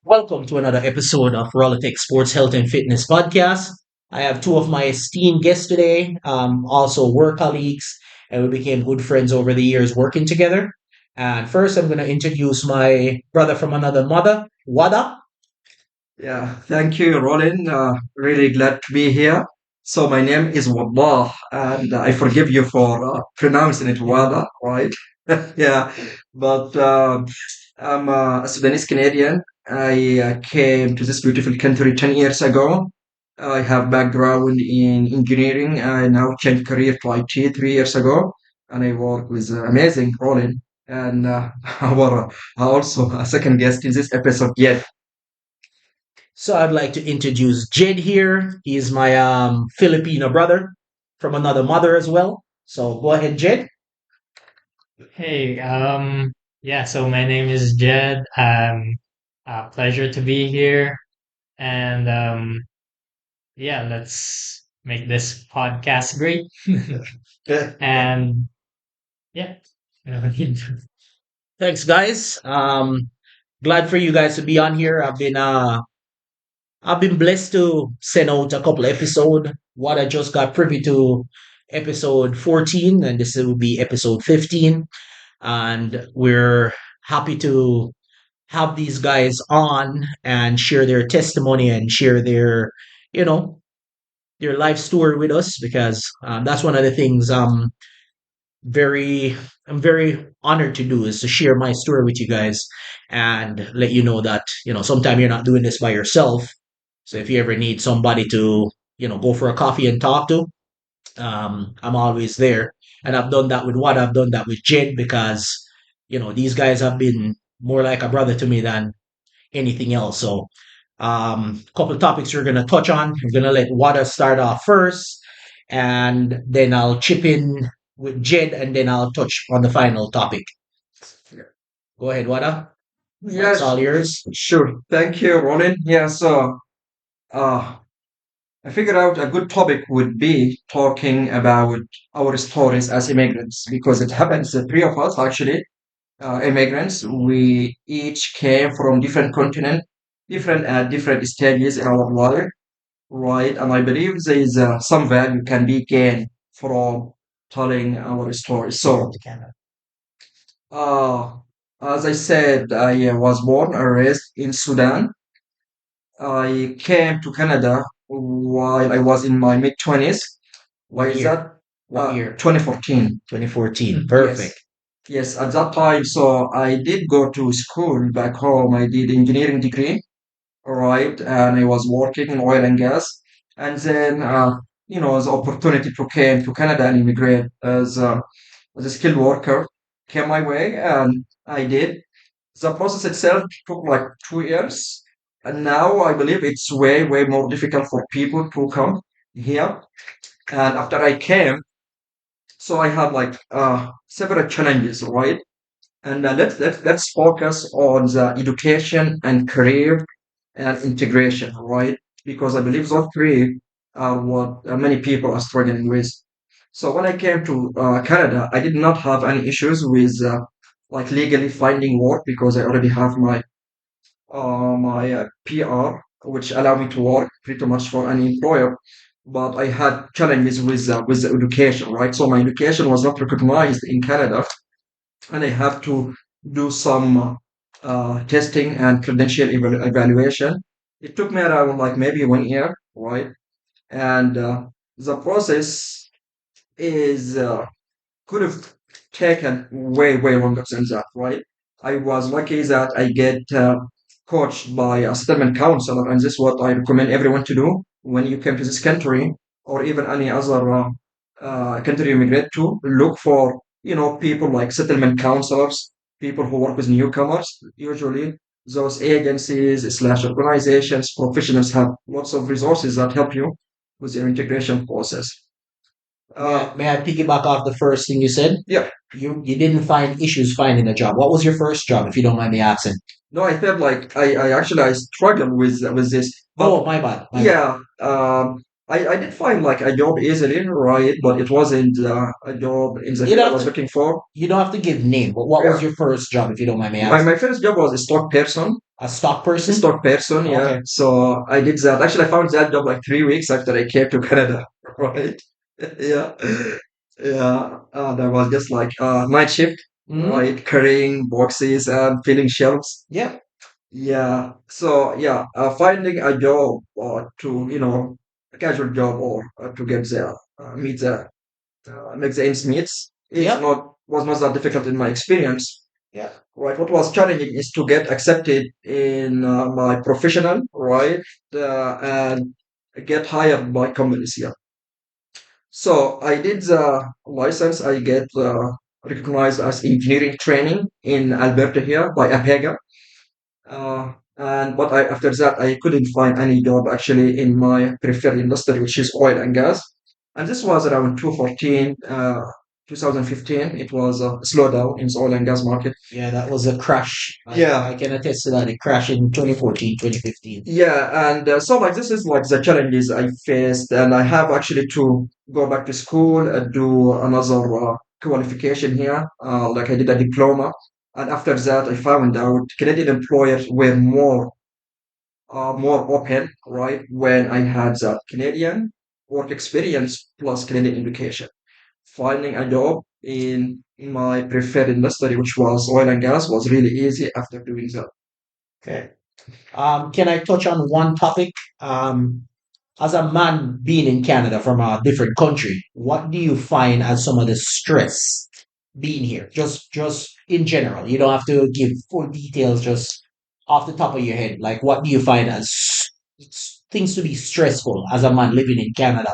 Welcome to another episode of RalloTech Sports Health and Fitness Podcast. I have two of my esteemed guests today, also work colleagues, and we became good friends over the years working together. And first, I'm going to introduce my brother from another mother, Wada. Yeah, thank you, Roland. Really glad to be here. So my name is Wallah, and I forgive you for pronouncing it Wada, right? Yeah, but I'm a Sudanese Canadian. I came to this beautiful country 10 years ago. I have background in engineering. I now changed career to IT 3 years ago, and I work with amazing Roland and our also a second guest in this episode yet. So I'd like to introduce Jed here. He's my Filipino brother from another mother as well. So go ahead, Jed. Hey, yeah, so my name is Jed. Pleasure to be here. And yeah, let's make this podcast great. And yeah, Thanks, guys. Glad for you guys to be on here. I've been blessed to send out a couple episode. What I just got privy to episode 14, and this will be episode 15. And we're happy to have these guys on and share their testimony and share their, you know, their life story with us because that's one of the things very I'm very honored to do is to share my story with you guys and let you know that sometimes you're not doing this by yourself. So if you ever need somebody to go for a coffee and talk to, I'm always there. And I've done that with what I've done that with Jed because these guys have been more like a brother to me than anything else. So couple topics we're gonna touch on. I'm gonna let Wada start off first, and then I'll chip in with Jed, and then I'll touch on the final topic. Go ahead, Wada. Mike's Yes, all yours. sure. Thank you, Roland. Yeah, so uh, I figured out a good topic would be talking about our stories as immigrants because it happens, the three of us actually, immigrants. We each came from different continent, different at different stages in our life, right? And I believe there is some value can be gained from telling our stories. So, uh, as I said, I was born and raised in Sudan. I came to Canada while I was in my mid 20s. Why What is year? that? What year? 2014. 2014. Yes. Perfect. Yes, at that time, so I did go to school back home. I did engineering degree, right? And I was working in oil and gas. And then, the opportunity to came to Canada and immigrate as a skilled worker came my way, and I did. The process itself took like 2 years, and now I believe it's way, way more difficult for people to come here. And after I came, so I had like several challenges, right? And let's focus on the education and career and integration, right? Because I believe those three are what many people are struggling with. So when I came to Canada, I did not have any issues with like legally finding work because I already have my PR, which allow me to work pretty much for any employer. But I had challenges with the education, right? So my education was not recognized in Canada, and I have to do some testing and credential evaluation. It took me around like maybe 1 year, right? And the process is could have taken way, way longer than that, right? I was lucky that I get coached by a settlement counselor, and this is what I recommend everyone to do when you came to this country or even any other country you migrate to. Look for people like settlement counselors, people who work with newcomers. Usually, those agencies slash organizations, professionals have lots of resources that help you with your integration process. May I piggyback off the first thing you said? Yeah. You didn't find issues finding a job. What was your first job, if you don't mind me asking? No, I felt like I actually I struggled with this. But Oh, my bad. My bad. yeah, I did find like a job easily, right? But it wasn't a job in the You field I don't have was to. looking for. You don't have to give name. But what was Yeah. your first job, if you don't mind me My asking? first job was a stock person. A stock A person. stock person, yeah. Okay. So I did that. Actually, I found that job like 3 weeks after I came to Canada, right? Yeah. Yeah. That was just like night shift, Hmm. right? Carrying boxes and filling shelves. Yeah. Yeah. So yeah, finding a job or to, a casual job or to get there, meet the make the ends meet is Yep. not was not that difficult in my experience. Yeah. Right. What was challenging is to get accepted in my professional, right, and get hired by companies here. So I did the license. I get recognized as engineering training in Alberta here by APEGA. And but after that, I couldn't find any job actually in my preferred industry, which is oil and gas. And this was around 2015. It was a slowdown in the oil and gas market. Yeah, that was a crash. I Yeah, can attest to that. A crash in 2014, 2015. yeah, and so like this is like the challenges I faced, and I have actually to go back to school and do another qualification here. Like I did a diploma, and after that, I found out Canadian employers were more open, right? When I had that Canadian work experience plus Canadian education, finding a job in my preferred industry, which was oil and gas, was really easy after doing that. Okay. Can I touch on one topic? As a man being in Canada from a different country, what do you find as some of the stress being here? Just in general. You don't have to give full details, just off the top of your head. Like, what do you find as things to be stressful as a man living in Canada,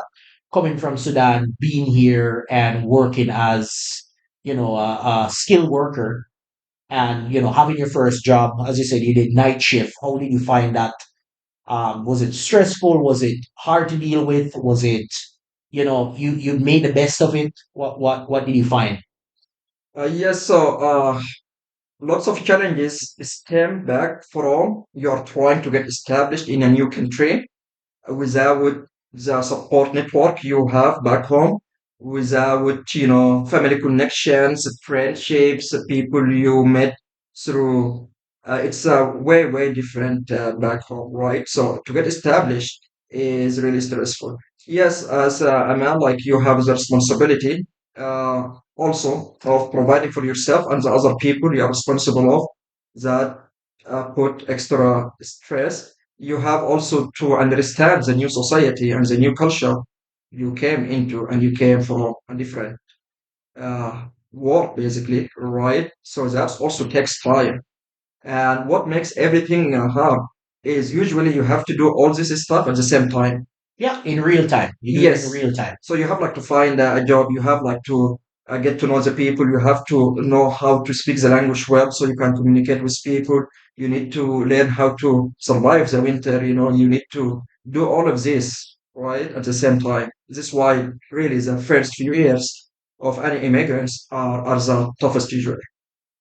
coming from Sudan, being here and working as, a skilled worker, and having your first job, as you said, you did night shift. How did you find that? Was it stressful? Was it hard to deal with? Was it, you made the best of it? What did you find? Yes, so lots of challenges stem back from you're trying to get established in a new country without the support network you have back home, without, family connections, friendships, people you met through. It's way, way different back home, right? So to get established is really stressful. Yes, as a man, like you have the responsibility also of providing for yourself and the other people you are responsible of that put extra stress. You have also to understand the new society and the new culture you came into, and you came from a different world, basically, right? So that also takes time. And what makes everything hard is usually you have to do all this stuff at the same time. Yeah, in real time. You do it in Yes. real time. So you have like to find a job. You have like to get to know the people. You have to know how to speak the language well, so you can communicate with people. You need to learn how to survive the winter. You need to do all of this right at the same time. This is why really the first few years of any immigrants are the toughest usually.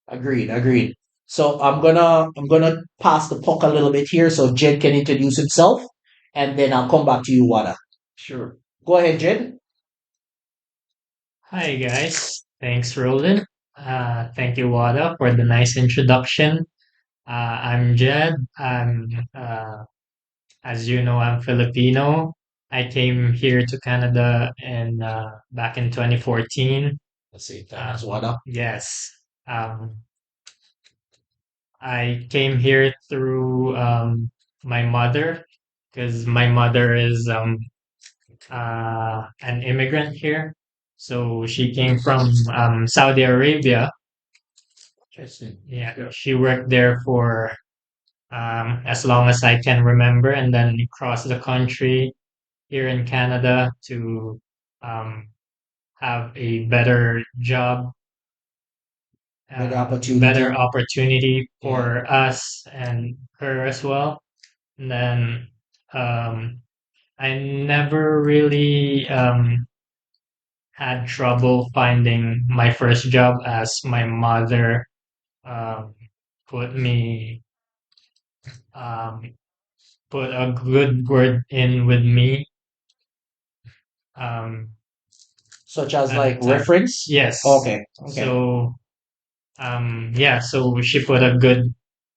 Agreed, agreed. So I'm gonna pass the puck a little bit here so Jed can introduce himself, and then I'll come back to you, Wada. Sure. Go ahead, Jed. Hi guys, thanks Roland. Thank you Wada for the nice introduction. I'm Jed. As you know, I'm Filipino. I came here to Canada in back in 2014. Let's see. Thanks, Wada. Yes, um, I came here through my mother because my mother is an immigrant here. So she came from Saudi Arabia. Interesting. Yeah, Yeah. she worked there for as long as I can remember, and then crossed the country here in Canada to um, have a better job, Better better opportunity. opportunity Yeah. for us and her as well. And then um, I never really had trouble finding my first job as my mother um, put me um, put a good word in with me Um, Such as at like the time. reference? Yes. Okay, okay. So yeah, so she put a good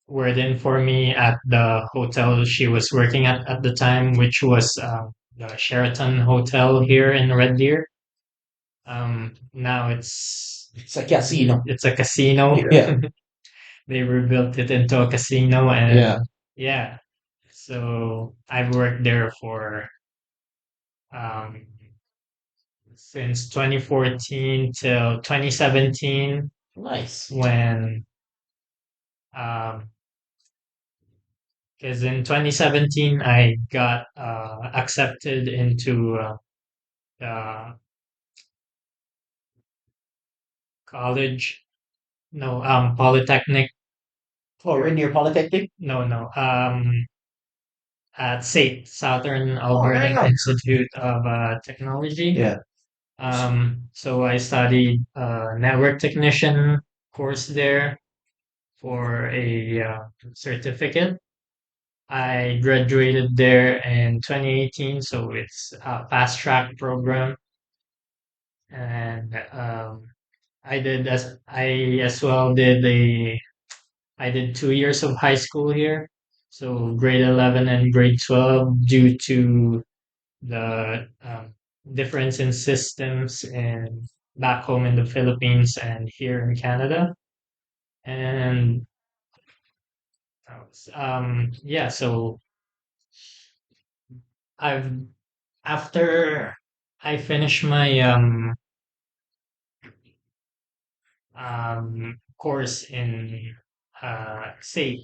word in for me at the hotel she was working at the time, which was the Sheraton Hotel here in Red Deer. Now It's a casino. it's a casino. Yeah, They rebuilt it into a casino, yeah. and yeah, so I've worked there for um, since 2014 till 2017 Nice. when um, because in 2017 I got accepted into the college. No, Polytechnic. Oh, Here. Rainier Polytechnic? No. At SAIT, Southern Oh, very Alberta nice. Institute of Technology. Yeah. So I studied network technician course there for a certificate. I graduated there in 2018, so it's a fast track program, and I as well did a I did 2 years of high school here, so grade 11 and grade 12 due to the difference in systems and back home in the Philippines and here in Canada. And yeah, so I've after I finished my course in SAFE,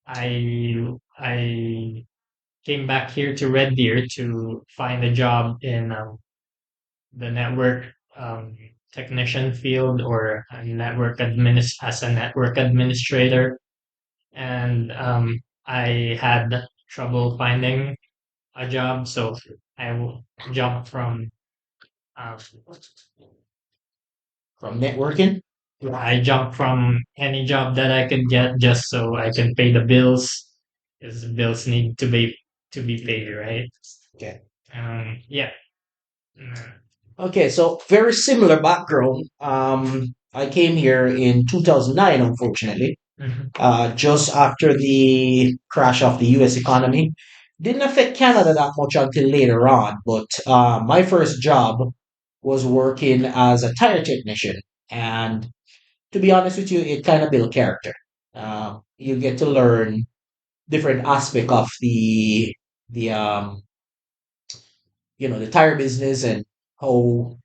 I came back here to Red Deer to find a job in the network um, technician field or as a network administrator, and I had trouble finding a job, so jumped from uh, From networking? I jumped from any job that I could get just so I can pay the bills, because bills need to be paid, right? Okay. Yeah. Mm. Okay, so very similar background. I came here in 2009, unfortunately, Mhm. just after the crash of the US economy. Didn't affect Canada that much until later on, but my first job was working as a tire technician. And to be honest with you, it kind of built character. You get to learn different aspect of the the tire business and how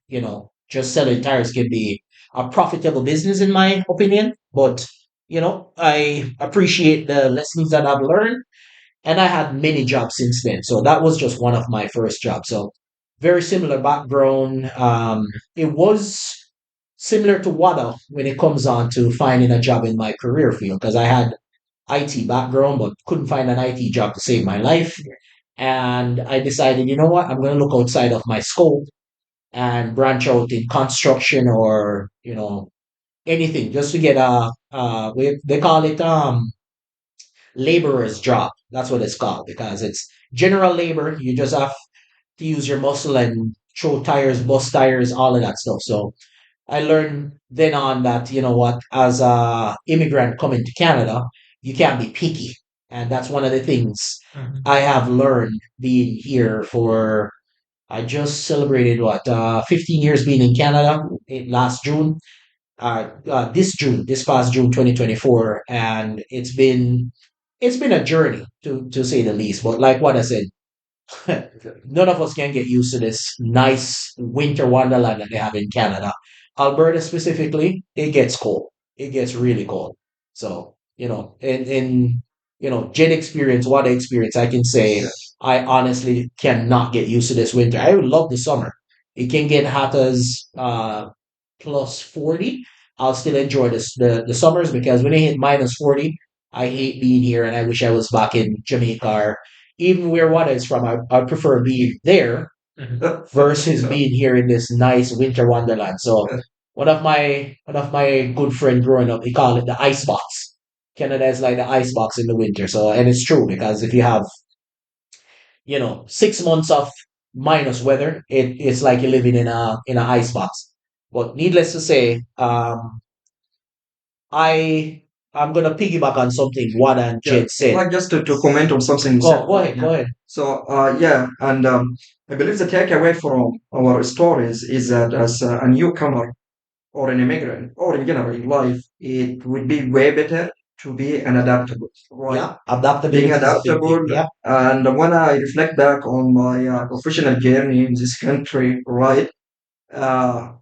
just selling tires can be a profitable business in my opinion. But I appreciate the lessons that I've learned, and I had many jobs since then. So that was just one of my first jobs. So very similar background. It was similar to Wada when it comes on to finding a job in my career field because I had IT background but couldn't find an IT job to save my life. And I decided, you know what, I'm going to look outside of my scope and branch out in construction or, anything just to get they call it laborer's job. That's what it's called because it's general labor. You just have to use your muscle and throw tires, bust tires, all of that stuff. So I learned then on that, you know what, as a immigrant coming to Canada, you can't be picky. And that's one of the things Mhm. I have learned being here for, I just celebrated 15 years being in Canada last June, this past June 2024. And it's been a journey to say the least. But like what I said, none of us can get used to this nice winter wonderland that they have in Canada. Alberta specifically, it gets cold. It gets really cold. So, in Jen experience, what experience, I can say I honestly cannot get used to this winter. I would love the summer. It can get hot as plus 40. I'll still enjoy the summers because when it hit minus 40, I hate being here and I wish I was back in Jamaica or even where Wada is from. I prefer being there Mhm. versus being here in this nice winter wonderland. So one of my good friend growing up, he called it the ice box. Canada is like the ice box in the winter. So and it's true because if you have 6 months of minus weather. It's like you're living in a ice box. But needless to say, I I'm gonna piggyback on something Wada and Yeah, Jed said. like just to comment on something you said, Go right? ahead, Yeah. go ahead. So, yeah, and I believe the takeaway from our stories is that as a newcomer or an immigrant or in general in life, it would be way better to be an adaptable, right? Yeah, Being adaptability is a big thing. adaptable. Yeah. And when I reflect back on my professional journey in this country, right? Uh,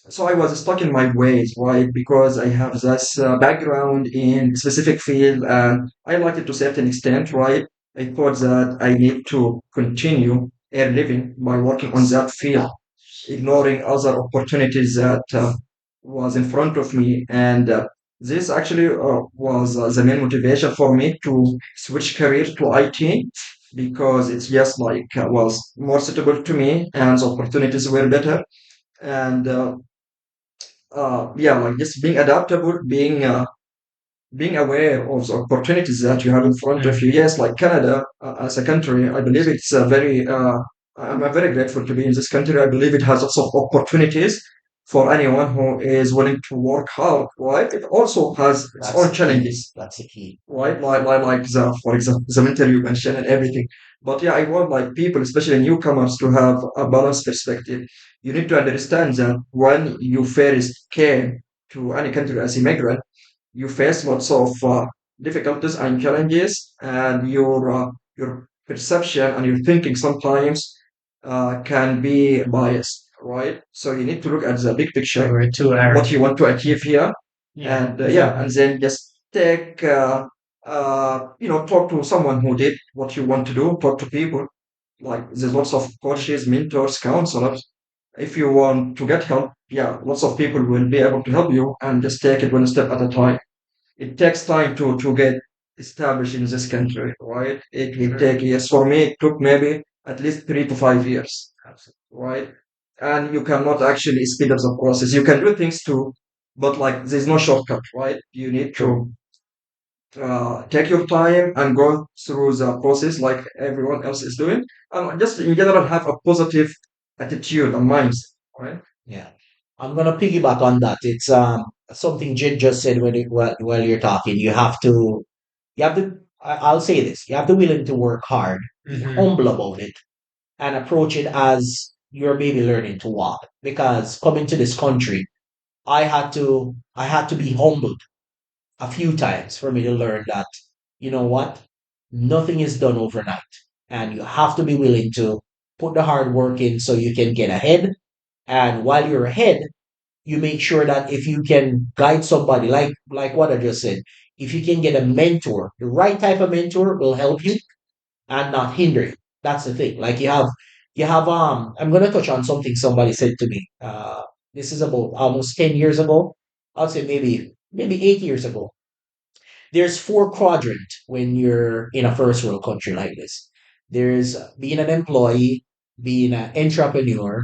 so I was stuck in my ways, right? Because I have this background in specific field and I liked it to a certain extent, right? I thought that I need to continue earn living by working on that field, ignoring other opportunities that was in front of me. And this actually was the main motivation for me to switch career to IT because it's just like was more suitable to me and the opportunities were better. And yeah, like just being adaptable, being aware of the opportunities that you have in front of you. Mm. Yes, like Canada as a country, I believe it's a very, I'm very grateful to be in this country. I believe it has lots of opportunities for anyone who is willing to work hard, right? It also has its That's own the key. challenges, That's the key. right? Like the, for example, the mental you mentioned and everything. But yeah, I want like people, especially newcomers, to have a balanced perspective. You need to understand that when you first came to any country as immigrant, you face lots of difficulties and challenges, and your perception and your thinking sometimes can be biased, right? So you need to look at the big They picture, were too what you arrogant. want to achieve here, Yeah, and yeah, and then just take talk to someone who did what you want to do. Talk to people like there's lots of coaches, mentors, counselors. If you want to get help, yeah, lots of people will be able to help you, and just take it one step at a time. It takes time to get established in this country, right? It will take years. For me, it took maybe at least 3 to 5 years, right? And you cannot actually speed up the process. You can do things too, but like there's no shortcut, right? You need True. to take your time and go through the process like everyone else is doing, and just in general have a positive attitude and mindset, right? Yeah. I'm gonna piggyback on that. It's something Jed just said while you're talking. I'll say this. You have to willing to work hard, be Mm-hmm. humble about it, and approach it as you're maybe learning to walk. Because coming to this country, I had to be humbled a few times for me to learn that, you know what, nothing is done overnight. And you have to be willing to put the hard work in so you can get ahead. And while you're ahead, you make sure that if you can guide somebody, like what I just said, if you can get a mentor, the right type of mentor will help you and not hinder you. That's the thing. Like I'm gonna touch on something somebody said to me. This is about almost 10 years ago. I'll say maybe 8 years ago. There's four quadrant when you're in a first world country like this. There's being an employee, being an entrepreneur,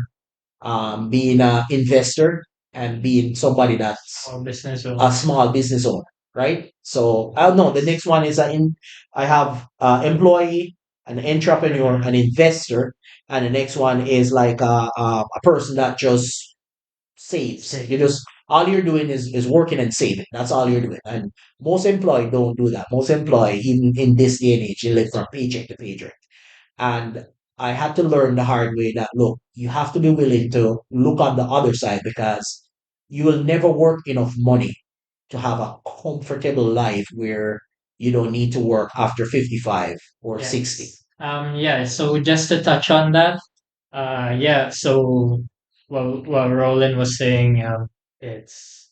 being an investor, and being somebody that's All business a owner. small business owner, right? So I know the next one is I have employee, an entrepreneur, Mm-hmm. an investor, and the next one is like a person that just saves. You Same. just all you're doing is working and saving. That's all you're doing. And most employee don't do that. Most employee, even in this day and age, you live from paycheck to paycheck. And I had to learn the hard way that look, you have to be willing to look on the other side because you will never work enough money to have a comfortable life where you don't need to work after 55 or 60. Yes. Yeah, so just to touch on that, yeah, so what Roland was saying, it's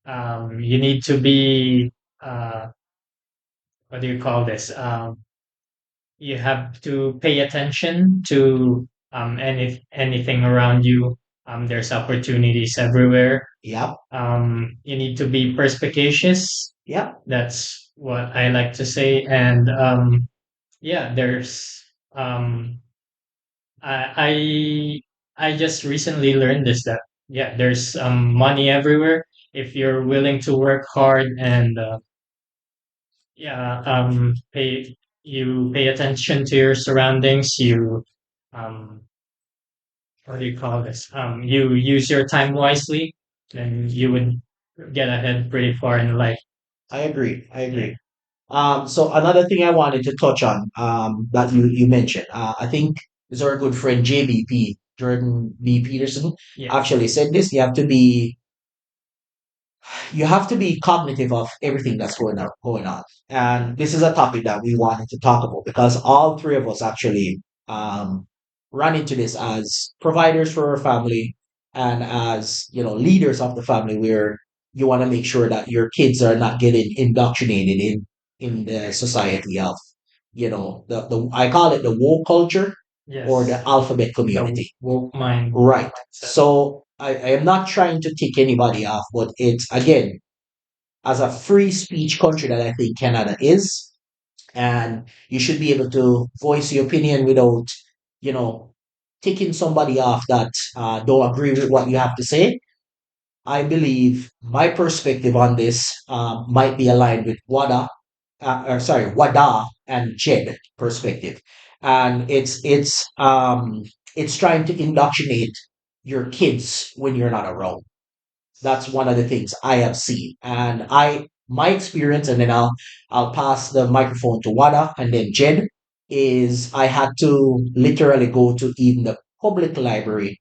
you need to be what do you call this? You have to pay attention to anything around you. There's opportunities everywhere. Yep. You need to be perspicacious. Yep. That's what I like to say. And yeah, there's I I just recently learned this that yeah, there's money everywhere if you're willing to work hard and yeah, pay. you pay attention to your surroundings. You um, what do you call this? You use your time wisely, then you would get ahead pretty far in life. I agree. I Yeah. agree. So another thing I wanted to touch on, that you mentioned, I think is our good friend JBP, Jordan B. Peterson, Yes. actually said this. You have to be cognitive of everything that's going on. And this is a topic that we wanted to talk about because all three of us actually run into this as providers for our family and as leaders of the family, where you want to make sure that your kids are not getting indoctrinated in the society of the I call it the woke culture or the Yes. alphabet The community. woke mind Right. mindset. So I am not trying to tick anybody off, but it's again, as a free speech country that I think Canada is, and you should be able to voice your opinion without, you know, ticking somebody off that don't agree with what you have to say. I believe my perspective on this might be aligned with Wada and Jed perspective, and it's trying to indoctrinate your kids when you're not around. That's one of the things I have seen, and my experience, and then I'll pass the microphone to Wada and then Jed. Is I had to literally go to even the public library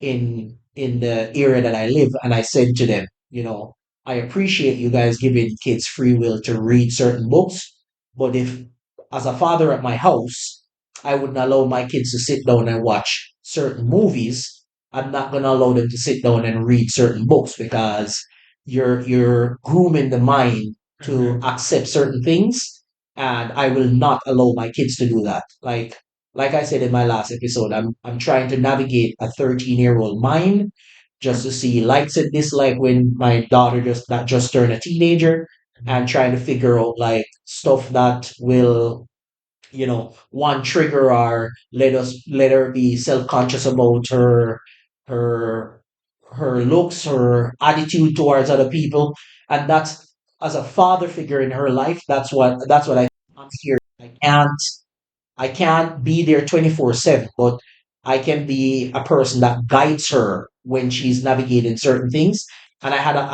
in the area that I live, and I said to them, I appreciate you guys giving kids free will to read certain books, but if as a father at my house, I wouldn't allow my kids to sit down and watch certain movies. I'm not gonna allow them to sit down and read certain books because you're grooming the mind to Mhm. accept certain things, and I will not allow my kids to do that. Like I said in my last episode, I'm trying to navigate a 13-year-old mind just to see likes and dislike when my daughter just turned a teenager, and Mhm. trying to figure out like stuff that will, one trigger or let her be self-conscious about her her looks, her attitude towards other people. And that's, as a father figure in her life, that's what I'm here. I can't be there 24/7, but I can be a person that guides her when she's navigating certain things. And I had a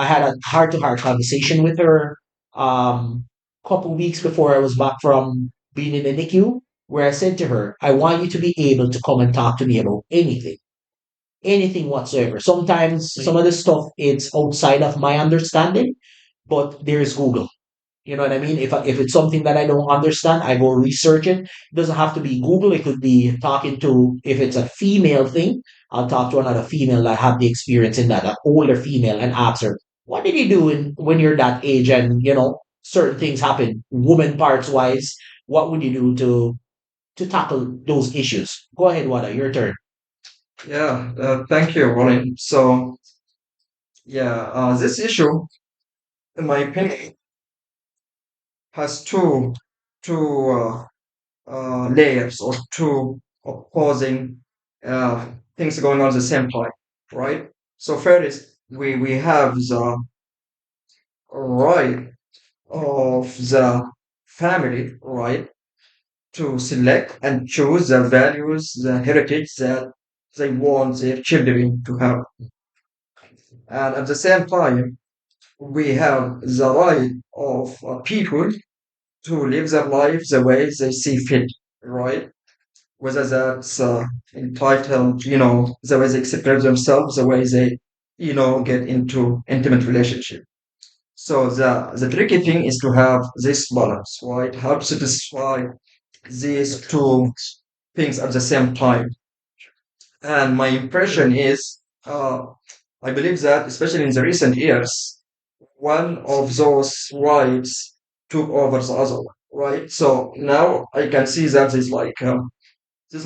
heart to heart conversation with her couple weeks before I was back from being in the NICU, where I said to her, I want you to be able to come and talk to me about anything whatsoever. Sometimes some Like, of the stuff it's outside of my understanding, but there's Google. You know what I mean? If it's something that I don't understand, I go research it. It doesn't have to be Google. It could be talking to, if it's a female thing, I'll talk to another female that have the experience in that, an older female, and ask her, what did you do when you're that age and, certain things happen, woman parts wise? What would you do to tackle those issues? Go ahead, Wada, your turn. Yeah, thank you, Ronnie. So, yeah, this issue, in my opinion, has two layers or two opposing uh, things going on at the same time, right? So first, we have the right of the family, right, to select and choose the values, the heritage that they want their children to have. And at the same time, we have the right of people to live their lives the way they see fit, right? Whether that's entitled, the way they express themselves, the way they, get into intimate relationship. So the tricky thing is to have this balance, right? How to satisfy these two things at the same time. And my impression is, I believe that, especially in the recent years, one of those rights took over the other one, right? So now I can see that there's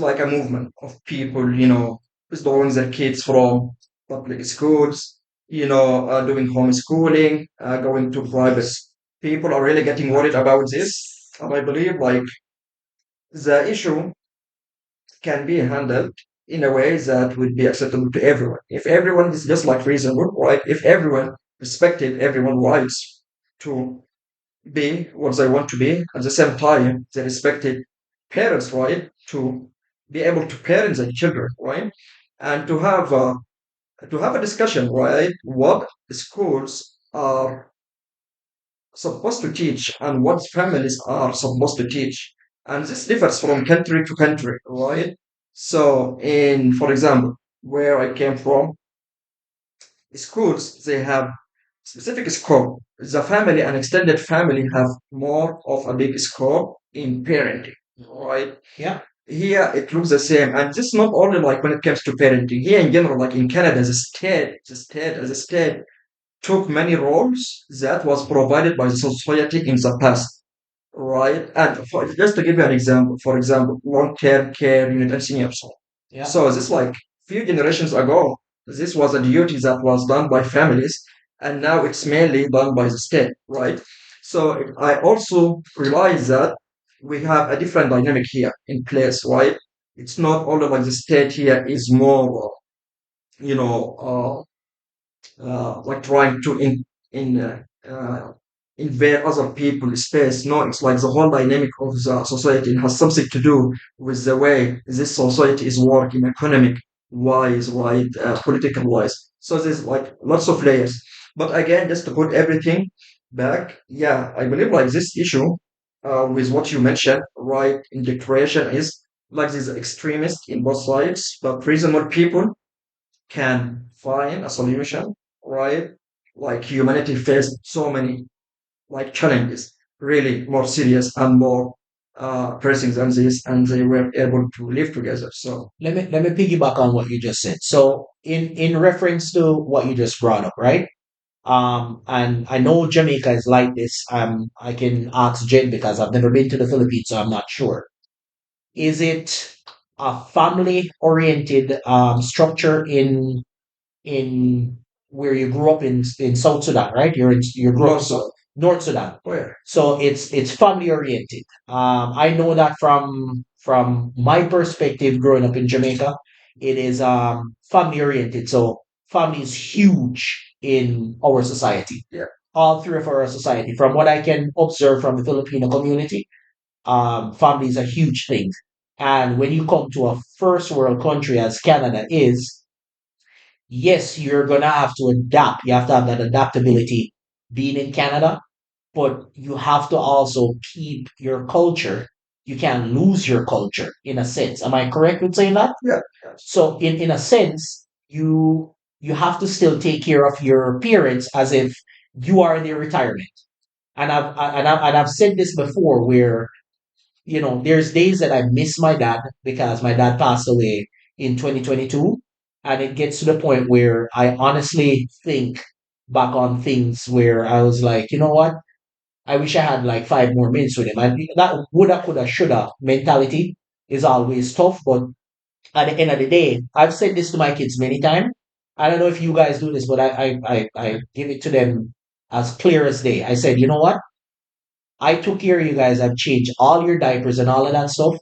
like a movement of people, withdrawing their kids from public schools, doing homeschooling, going to private. People are really getting worried about this, and I believe like the issue can be handled in a way that would be acceptable to everyone. If everyone is just like reasonable, right? If everyone respected everyone's rights to be what they want to be. At the same time, they respected parents' right to be able to parent their children, right? And to have a discussion, right? What schools are supposed to teach and what families are supposed to teach. And this differs from country to country, right? So, for example, where I came from, schools, they have specific scope. The family and extended family have more of a big scope in parenting, right? Yeah. Here it looks the same, and this is not only like when it comes to parenting. Here in general, like in Canada, the state took many roles that was provided by the society in the past, right? And just to give you an example, for example, long-term care unit and seniors home. Yeah. So this like few generations ago, this was a duty that was done by families, and now it's mainly done by the state, right? So I also realize that we have a different dynamic here in place, right? It's not only like the state here is more, you know, like trying to in invade other people's space. No, it's like the whole dynamic of the society has something to do with the way this society is working, economic wise, right, political wise. So there's like lots of layers. But again, just to put everything back, yeah, I believe like this issue with what you mentioned, right, in declaration is like these extremists in both sides, but reasonable people can find a solution, right? Like humanity faced so many like challenges, really more serious and more pressing than this, and they were able to live together. So Let me piggyback on what you just said. So in reference to what you just brought up, right? And I know Jamaica is like this. I can ask Jen because I've never been to the Philippines, so I'm not sure. Is it a family oriented structure in where you grew up in South Sudan, right? You grew up in North Sudan, North Sudan. where So it's family oriented. I know that from my perspective, growing up in Jamaica, it is family oriented. So family is huge in our society, yeah, all three of our society. From what I can observe from the Filipino community, family is a huge thing. And when you come to a first world country as Canada is, yes, you're gonna have to adapt. You have to have that adaptability being in Canada, but you have to also keep your culture. You can't lose your culture in a sense. Am I correct with saying that? yeah, yes, So in a sense, you have to still take care of your parents as if you are in their retirement. And I've said this before where there's days that I miss my dad because my dad passed away in 2022. And it gets to the point where I honestly think back on things where I was like, you know what? I wish I had like 5 more minutes with him. And that woulda, coulda, shoulda mentality is always tough. But at the end of the day, I've said this to my kids many times. I don't know if you guys do this, but I give it to them as clear as day. I said, you know what? I took care of you guys. I've changed all your diapers and all of that stuff.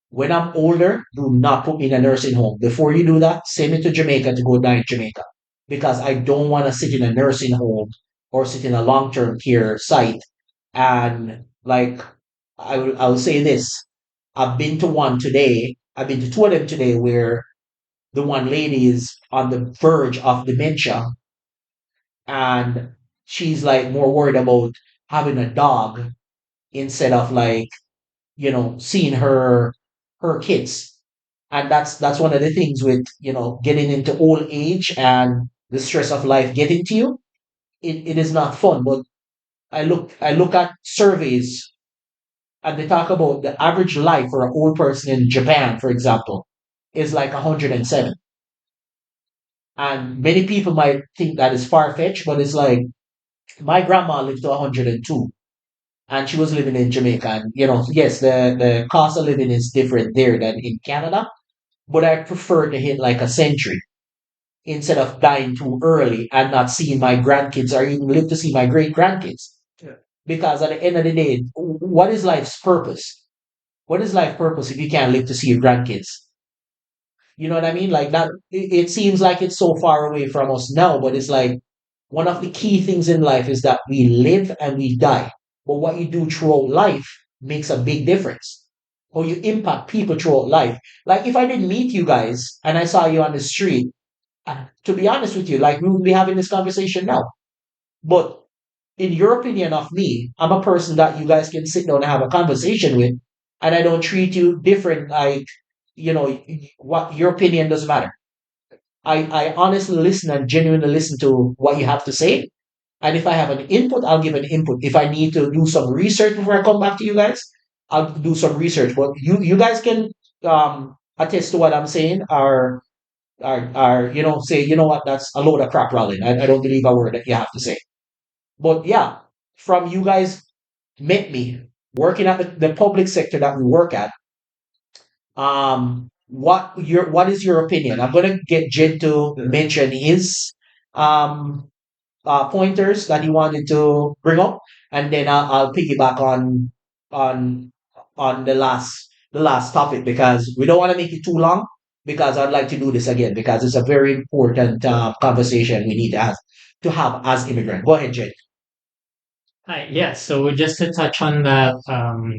When I'm older, do not put me in a nursing home. Before you do that, send me to Jamaica to go die in Jamaica. Because I don't want to sit in a nursing home or sit in a long term care site. And like I will say this. I've been to one today. I've been to two of them today where the one lady is on the verge of dementia and she's like more worried about having a dog instead of like seeing her kids. And that's one of the things with getting into old age and the stress of life getting to you. It is not fun. But I look at surveys and they talk about the average life for an old person in Japan, for example, is like 107. And many people might think that is far-fetched, but it's like my grandma lived to 102 and she was living in Jamaica. And yes, the cost of living is different there than in Canada, but I prefer to hit like a century instead of dying too early and not seeing my grandkids or even live to see my great grandkids. yeah, Because at the end of the day, what is life's purpose? What is life purpose if you can't live to see your grandkids? You know what I mean? Like that, it seems like it's so far away from us now, but it's like one of the key things in life is that we live and we die. but what you do throughout life makes a big difference. How you impact people throughout life. Like if I didn't meet you guys and I saw you on the street, to be honest with you, like we would be having this conversation now. But in your opinion of me, I'm a person that you guys can sit down and have a conversation with, and I don't treat you different. Like, what your opinion doesn't matter. I honestly listen and genuinely listen to what you have to say. And if I have an input, I'll give an input. If I need to do some research before I come back to you guys, I'll do some research. But you guys can attest to what I'm saying, or say, you know what, that's a load of crap, Rollin. I don't believe a word that you have to say. But yeah, from you guys met me working at the public sector that we work at. What is your opinion? I'm gonna get Jed to mention his um pointers that he wanted to bring up, and then I'll piggyback on on the last topic, because we don't want to make it too long, because I'd like to do this again, because it's a very important conversation we need to have as immigrant. Go ahead, Jed. Hi, yeah, so just to touch on that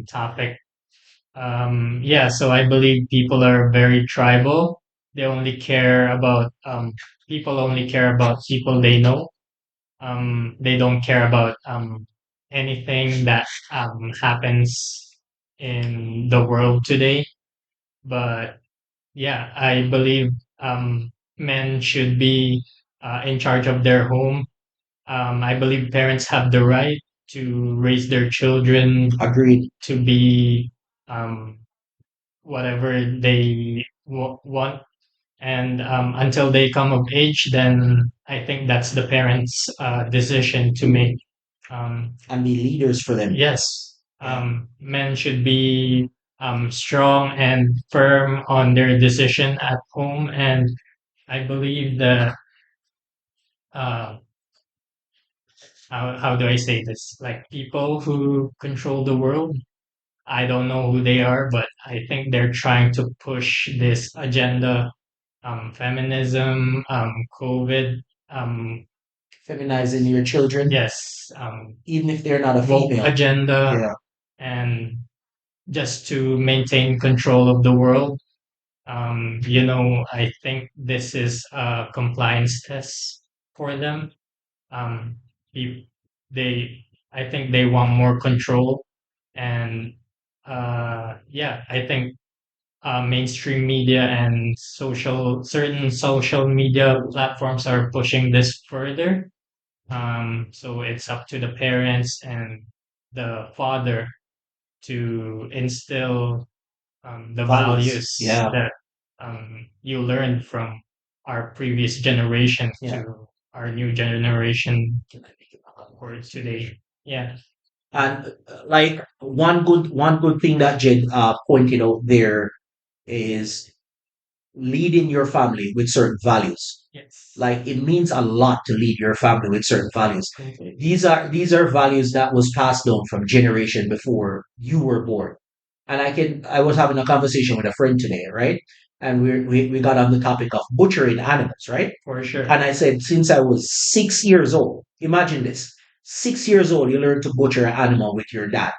topic, yeah, so I believe people are very tribal. They only care about people only care about people they know. They don't care about anything that happens in the world today. But yeah, I believe men should be in charge of their home. I believe parents have the right to raise their children Agreed. to be um, whatever they want. And until they come of age, then I think that's the parents' decision to make. And be leaders for them. Yes, Yeah. men should be strong and firm on their decision at home. And I believe that, uh, how do I say this? Like people who control the world, I don't know who they are, but I think they're trying to push this agenda, feminism, COVID, um, Feminizing your children, yes, even if they're not a woke female. agenda, Yeah. and just to maintain control of the world. I think this is a compliance test for them. Um, pe- they, I think they want more control, and yeah, I think mainstream media and certain social media platforms are pushing this further. So it's up to the parents and the father to instill the Values. values Yeah. that you learned from our previous generation Yeah. to our new generation for today. Yeah. And like one good thing that Jed pointed out there is leading your family with certain values. Yes. Like it means a lot to lead your family with certain values. Okay. These are values that was passed down from generation before you were born. And I was having a conversation with a friend today, right? And we got on the topic of butchering animals, right? For sure. And I said, since I was 6 years old, imagine this: 6 years old, you learn to butcher an animal with your dad.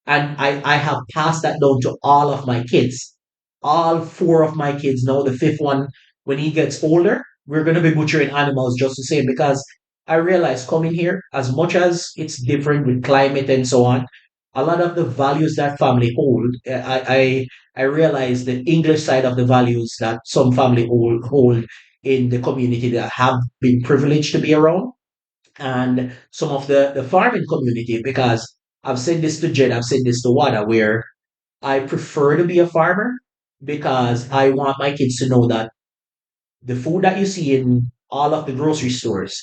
And I have passed that down to all of my kids. All four of my kids know. The fifth one, when he gets older, we're going to be butchering animals just the same, because I realize coming here, as much as it's different with climate and so on, a lot of the values that family hold, I realize the English side of the values that some family hold in the community that have been privileged to be around, and some of the farming community, because I've said this to Jen, I've said this to Wada, where I prefer to be a farmer, because I want my kids to know that the food that you see in all of the grocery stores,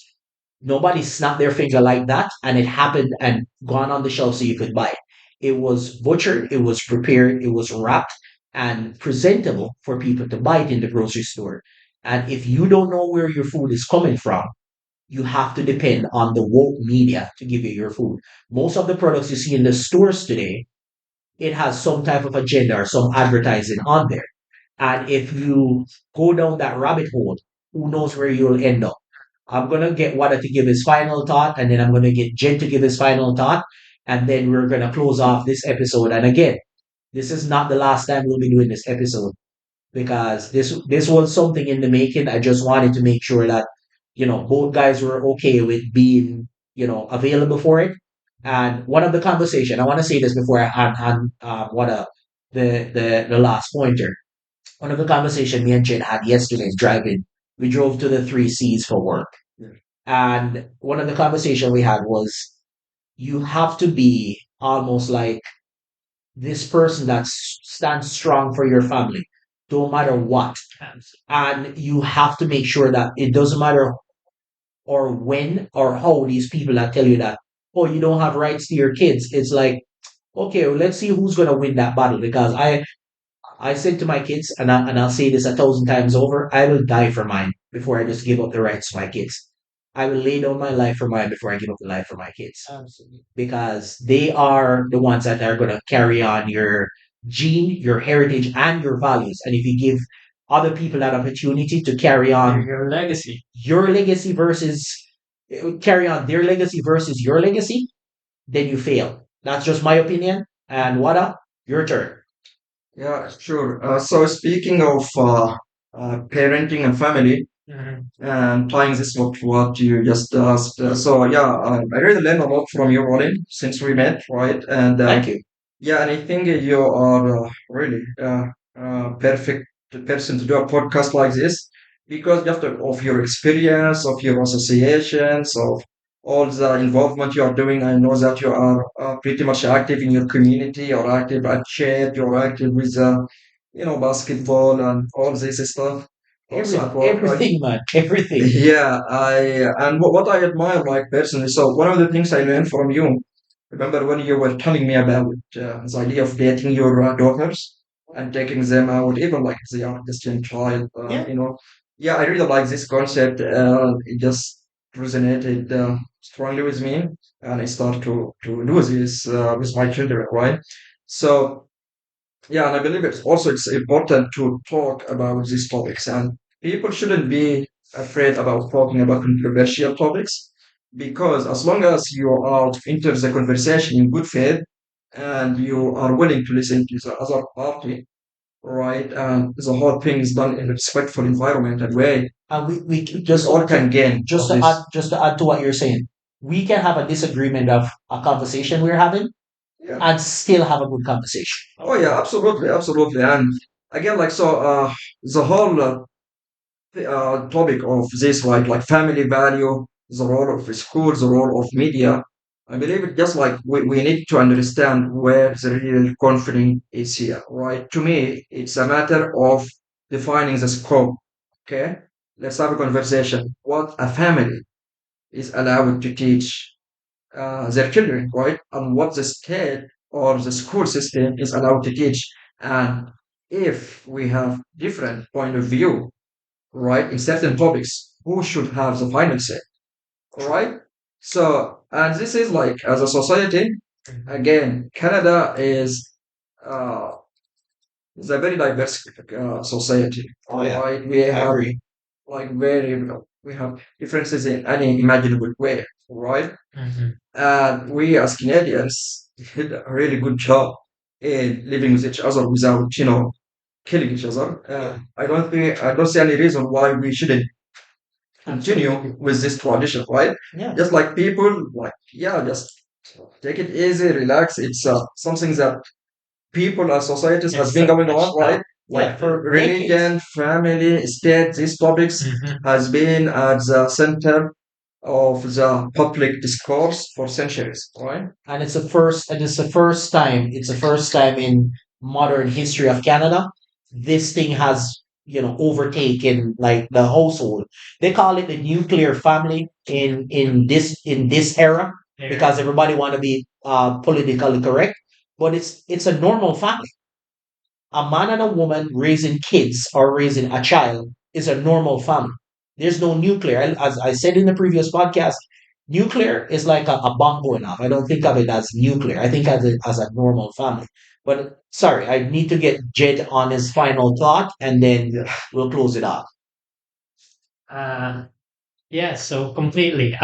nobody snapped their finger like that and it happened and gone on the shelf so you could buy it. It was butchered, it was prepared, it was wrapped and presentable for people to buy it in the grocery store. And if you don't know where your food is coming from, you have to depend on the woke media to give you your food. Most of the products you see in the stores today, it has some type of agenda or some advertising on there. And if you go down that rabbit hole, who knows where you'll end up. I'm gonna get Wada to give his final thought, and then I'm gonna get Jen to give his final thought, and then we're gonna close off this episode. And again, this is not the last time we'll be doing this episode because this was something in the making. I just wanted to make sure that both guys were okay with being available for it. And one of the conversation I want to say this before I what the last pointer. One of the conversation me and Jen had yesterday driving. We drove to the Three Seas for work, and one of the conversation we had was you have to be almost like this person that stands strong for your family, no matter what. And you have to make sure that it doesn't matter or when or how these people that tell you that, oh, you don't have rights to your kids. It's like, okay, well, let's see who's going to win that battle. Because I said to my kids, and I'll say this 1,000 times over, I will die for mine before I just give up the rights to my kids. I will lay down my life for mine before I give up the life for my kids. Absolutely. Because they are the ones that are going to carry on your gene, your heritage, and your values. And if you give other people that opportunity to carry on your legacy versus carry on their legacy versus your legacy, then you fail. That's just my opinion. And Wada, your turn. Yeah, sure. So speaking of parenting and family, and tying this with what you just asked, so yeah, I really learned a lot from you, Rolling, since we met, right? And Thank you. yeah, and I think you are really perfect person to do a podcast like this because just of your experience, of your associations, of all the involvement you are doing. I know that you are pretty much active in your community. You're active at chat. You're active with, basketball and all this stuff. Also at work, right? Everything, man. Everything. Yeah, and what I admire, like personally. So one of the things I learned from you, remember when you were telling me about this idea of dating your daughters and taking them out, even like they are just a child, Yeah. Yeah, I really like this concept. It just resonated strongly with me, and I start to do this with my children, right? So yeah, and I believe it's important to talk about these topics, and people shouldn't be afraid about talking about controversial topics because as long as you are enter the conversation in good faith and you are willing to listen to the other party, right, and the whole thing is done in a respectful environment and way, And we we all can gain just of this. just to add to what you're saying, we can have a disagreement of a conversation we're having Yeah. and still have a good conversation. Oh yeah, absolutely, absolutely. And again, like so, the whole topic of this, right? Like family value, the role of school, the role of media. I believe it just like we need to understand where the real conflict is here, right? To me, it's a matter of defining the scope. Okay, let's have a conversation. What a family is allowed to teach their children, right? And what the state or the school system is allowed to teach. And if we have different point of view, right, in certain topics, who should have the final say, right? So, and this is like as a society, again, Canada uh, is a very diverse society, Oh yeah, right? We I have agree. like we have differences in any imaginable way, right? And we as Canadians did a really good job in living with each other without, killing each other. I don't see any reason why we shouldn't continue with this tradition, right? Yeah. Just like people, like yeah, just take it easy, relax. It's something that people and societies has been going on, right? Yeah, Like for religion, family, state, these topics has been at the center of the public discourse for centuries, right? And it's the first time in modern history of Canada this thing has overtaken like the household. They call it the nuclear family in this era because everybody want to be politically correct, but it's a normal family. A man and a woman raising kids or raising a child is a normal family. There's no nuclear. As I said in the previous podcast, nuclear is like a bomb going off. I don't think of it as nuclear. I think of it as a normal family. But sorry, I need to get Jed on his final thought and then we'll close it off. Uh, yeah, so completely.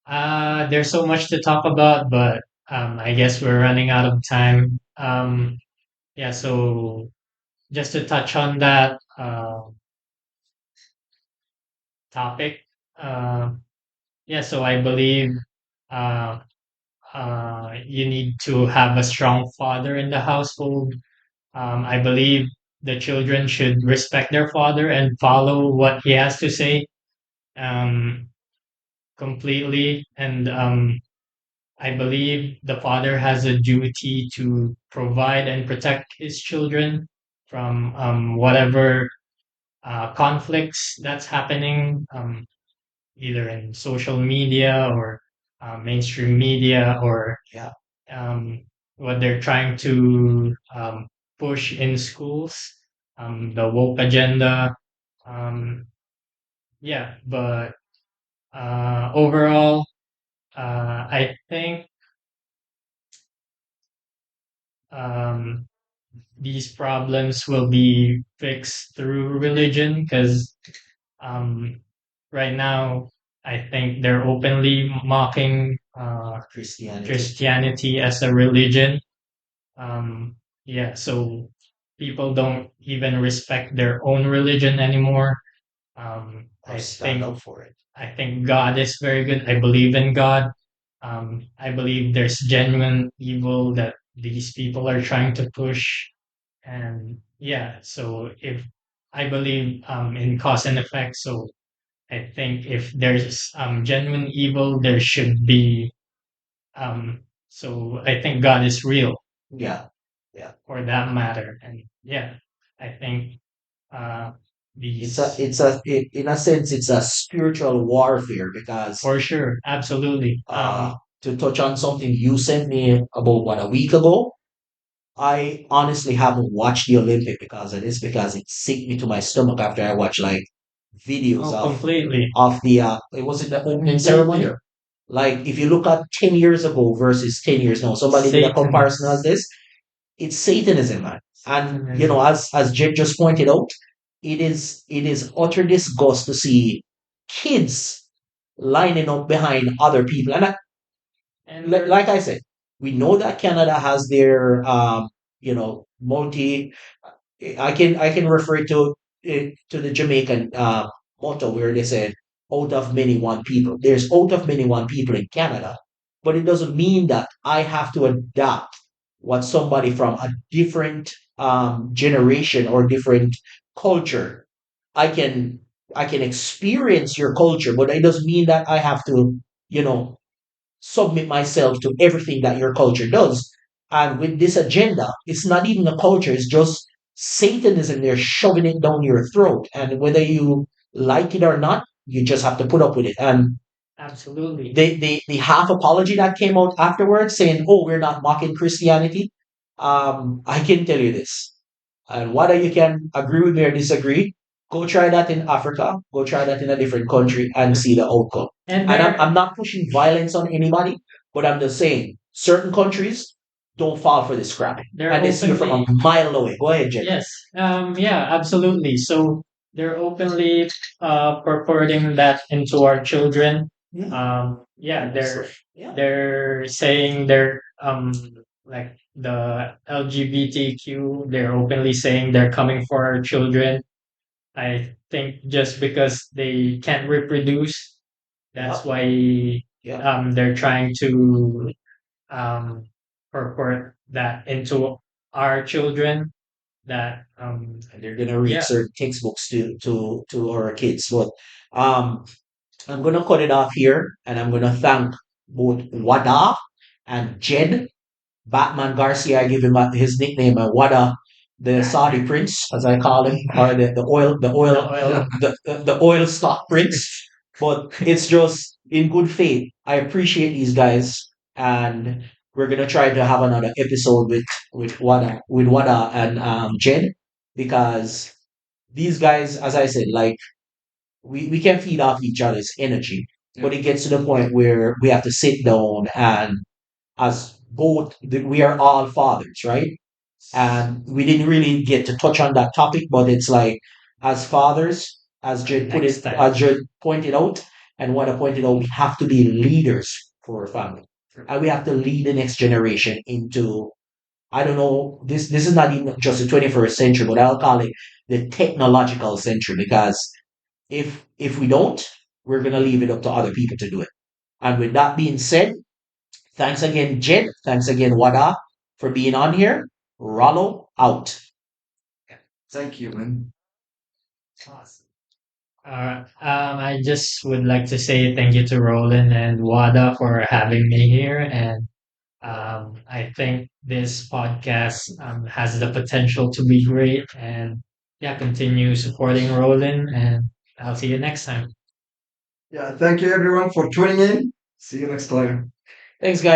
There's so much to talk about, but I guess we're running out of time. Yeah, so just to touch on that topic, uh, yeah, so I believe uh, you need to have a strong father in the household. I believe the children should respect their father and follow what he has to say um, completely. And I believe the father has a duty to provide and protect his children from whatever conflicts that's happening, either in social media or mainstream media, or Yeah. um, what they're trying to push in schools, the woke agenda. Um, yeah, but overall, I think um, these problems will be fixed through religion because um, right now I think they're openly mocking Christianity. Christianity as a religion. Um, yeah, so people don't even respect their own religion anymore. Or stand up for it. I think God is very good. I believe in God. I believe there's genuine evil that these people are trying to push. And yeah, so if I believe in cause and effect, so I think if there's genuine evil, there should be. So I think God is real Yeah. Yeah. for that matter. And yeah, I think uh, these In a sense, it's a spiritual warfare because for sure, absolutely. to touch on something you sent me about what a week ago, I honestly haven't watched the Olympic because of this because it sick me to my stomach after I watched like videos Oh, completely. of the it was in the opening ceremony. Like if you look at 10 years ago versus 10 years now, somebody did a Satan. comparison as this. It's Satanism, man. And you know, Satanism. as Jed just pointed out, it is utter disgust to see kids lining up behind other people. And And like I said, we know that Canada has their multi. I can refer to the Jamaican motto where they said, "Out of many, one people." There's out of many, one people in Canada, but it doesn't mean that I have to adapt what somebody from a different generation or different culture. I can I can experience your culture, but it doesn't mean that I have to, you know, submit myself to everything that your culture does. And with this agenda, it's not even a culture, it's just Satanism. They're shoving it down your throat. And whether you like it or not, you just have to put up with it. And absolutely. the half apology that came out afterwards saying, oh, we're not mocking Christianity. I can tell you this. And whether you can agree with me or disagree, go try that in Africa, go try that in a different country and see the outcome. And And I'm, there, I'm not pushing violence on anybody, but I'm just saying certain countries don't fall for this crap. they're And they see it from a openly, mile away. Go ahead, Jen. yes, yeah, absolutely. So they're openly purporting that into our children. Yeah. Yeah, Yeah. they're saying they're like the LGBTQ. They're openly saying they're coming for our children. I think just because they can't reproduce, that's Yeah. why Yeah. they're trying to um, purport that into our children. That And they're gonna read yeah, certain textbooks to our kids. But um I'm gonna cut it off here and I'm gonna thank both Wada and Jed. Batman Garcia, I give him his nickname, Wada, the Saudi prince, as I call him, or the oil. the oil stock prince. But it's just in good faith. I appreciate these guys, and we're gonna try to have another episode with Wada and Jen, because these guys, as I said, like we can feed off each other's energy, but it gets to the point where we have to sit down and as both we are all fathers, right? And we didn't really get to touch on that topic, but it's like as fathers, as Jed Next time. Pointed out, And what I pointed out, we have to be leaders for our family. And we have to lead the next generation into, I don't know, this is not even just the 21st century, but I'll call it the technological century, because if we don't, we're gonna leave it up to other people to do it. And with that being said, thanks again, Jed. Thanks again, Wada, for being on here. Rollo out. Thank you, man. Awesome. I just would like to say thank you to Roland and Wada for having me here. And I think this podcast has the potential to be great. And yeah, continue supporting Roland. And I'll see you next time. Yeah, thank you everyone for tuning in. See you next time. Thanks, guys.